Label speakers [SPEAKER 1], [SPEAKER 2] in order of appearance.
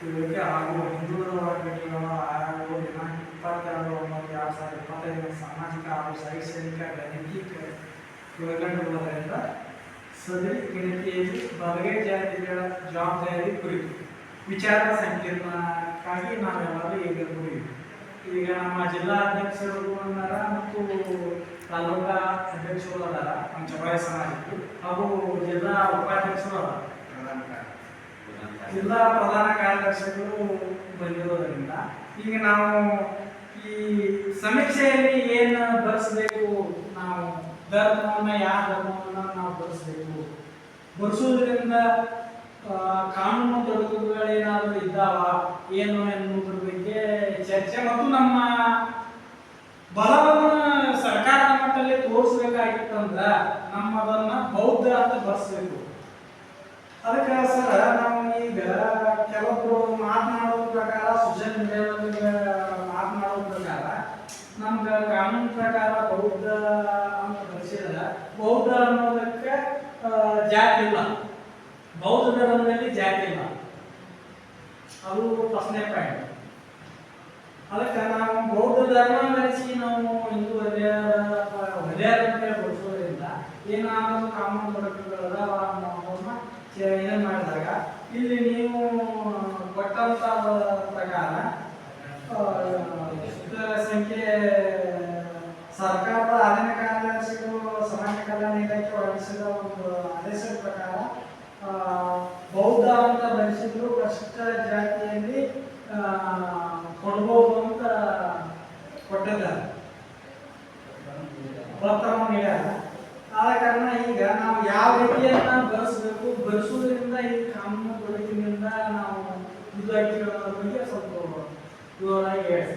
[SPEAKER 1] ಇವರಿಗೆ ಹಾಗೂ ಹಿಂದುಳಿದ ವರ್ಗಗಳ ಆಯೋಗವು ದಿನಾಂಕ 22/9/2025 ಸಾಮಾಜಿಕ ಹಾಗೂ ಶೈಕ್ಷಣಿಕ ಲೈಂಗಿಕ ಒಳಗೊಂಡಿರುವುದರಿಂದ ಸದರಿ ಗಣತಿಯಲ್ಲಿ ಬಲಗೈ ಜಾತಿಗಳ ಜವಾಬ್ದಾರಿ ಕುರಿತು ವಿಚಾರ ಸಂಕಿರಣಕ್ಕಾಗಿ ನಾವೆಲ್ಲರೂ ಈಗ ಕೂಡಿದ್ವಿ. ಈಗ ನಮ್ಮ ಜಿಲ್ಲಾ ಅಧ್ಯಕ್ಷರು ಅನ್ನಾರ ಮತ್ತು ತಾಲೂಕಾ ಅಧ್ಯಕ್ಷರು ಅದಾರ ನಮ್ಮ ಚಬಾಯಿ ಸಮಾಜಕ್ಕೆ, ಹಾಗೂ ಜಿಲ್ಲಾ ಉಪಾಧ್ಯಕ್ಷರು ಅದಾರ, ಜಿಲ್ಲಾ ಪ್ರಧಾನ ಕಾರ್ಯದರ್ಶಿಗಳು ಬಂದಿರೋದರಿಂದ ಈಗ ನಾವು ಈ ಸಮೀಕ್ಷೆಯಲ್ಲಿ ಏನು ಬರೆಸಬೇಕು, ನಾವು ಧರ್ಮವನ್ನು ಯಾವ ಧರ್ಮವನ್ನು ನಾವು ಬರೆಸುವುದರಿಂದ ಕಾನೂನು ತೊಡಕುಗಳೇನಾದರೂ ಇದ್ದಾವ ಏನು ಎನ್ನುವುದ್ರ ಬಗ್ಗೆ ಚರ್ಚೆ ಮತ್ತು ನಮ್ಮ ಬಲವನ್ನು ಸರ್ಕಾರದ ಮಟ್ಟದಲ್ಲಿ ತೋರಿಸ್ಬೇಕಾಗಿತ್ತಂದ್ರ ನಮ್ಮದನ್ನ ಬೌದ್ಧ ಅಂತ ಬರೆಸ್ಬೇಕು. ಅದಕ್ಕೆ ಸರ್ ನಾವು ಈಗ ಕೆಲವೊಬ್ರು ಮಾತನಾಡೋ ಪ್ರಕಾರ, ಸೋಷಿಯಲ್ ಮೀಡಿಯಾದಲ್ಲಿ ಮಾತನಾಡೋ ಪ್ರಕಾರ ನಮ್ಗೆ ಕಾನೂನು ಪ್ರಕಾರ ಬೌದ್ಧ ಅಂತ ಬರೆಸಿದ್ರೆ ಬೌದ್ಧ ಅನ್ನೋದಕ್ಕೆ ಜಾತಿ ಇಲ್ಲ, ಬೌದ್ಧ ಧರ್ಮದಲ್ಲಿ ಜಾತಿ ಇಲ್ಲ, ಅದು ಫಸ್ಟ್ನೇ ಪಾಯಿಂಟ್. ಅದಕ್ಕೆ ನಾವು ಬೌದ್ಧ ಧರ್ಮ ಬೆಳೆಸಿ ನಾವು ಹಿಂದೂ ಹೊಲೆಯರಂತೆ ಬಡಿಸೋದ್ರಿಂದ ಏನಾದರೂ ಕಾನೂನು ತೊಡಕುಗಳದಾವ ಅನ್ನೋದನ್ನ ಏನು ಮಾಡಿದಾಗ ಇಲ್ಲಿ ನೀವು ಕೊಟ್ಟಂತ ಪ್ರಕಾರ ಸಂಖ್ಯೆ ಸರ್ಕಾರದ ಅರಣ್ಯ ಕಾರ್ಯದರ್ಶಿಗಳು ಸಮಾಜ ಕಲ್ಯಾಣ ಇಲಾಖೆ ಹೊರಡಿಸಿದ ಒಂದು ಆದೇಶದ ಪ್ರಕಾರ ಬೌದ್ಧ ಅಂತ ಬರೆಸಿದ್ರು ಕಷ್ಟ ಜಾತಿಯಲ್ಲಿ ಕೊಡ್ಬೋದು ಅಂತ ಕೊಟ್ಟಿದ್ದಾರೆ, ಪತ್ರವನ್ನು ನೀಡ್ಯಾರ. ಆದ ಕಾರಣ ಈಗ ನಾವು ಯಾವ ರೀತಿಯನ್ನ ಬರೆಸಬೇಕು, ಬರೆಸುವುದರಿಂದ ಈ ಕಾನೂನು ತೊಡಕಿನಿಂದ ನಾವು ಇದಾಗಿರೋದ್ರ ಬಗ್ಗೆ ಸ್ವಲ್ಪ ವಿವರವಾಗಿ ಹೇಳಿ.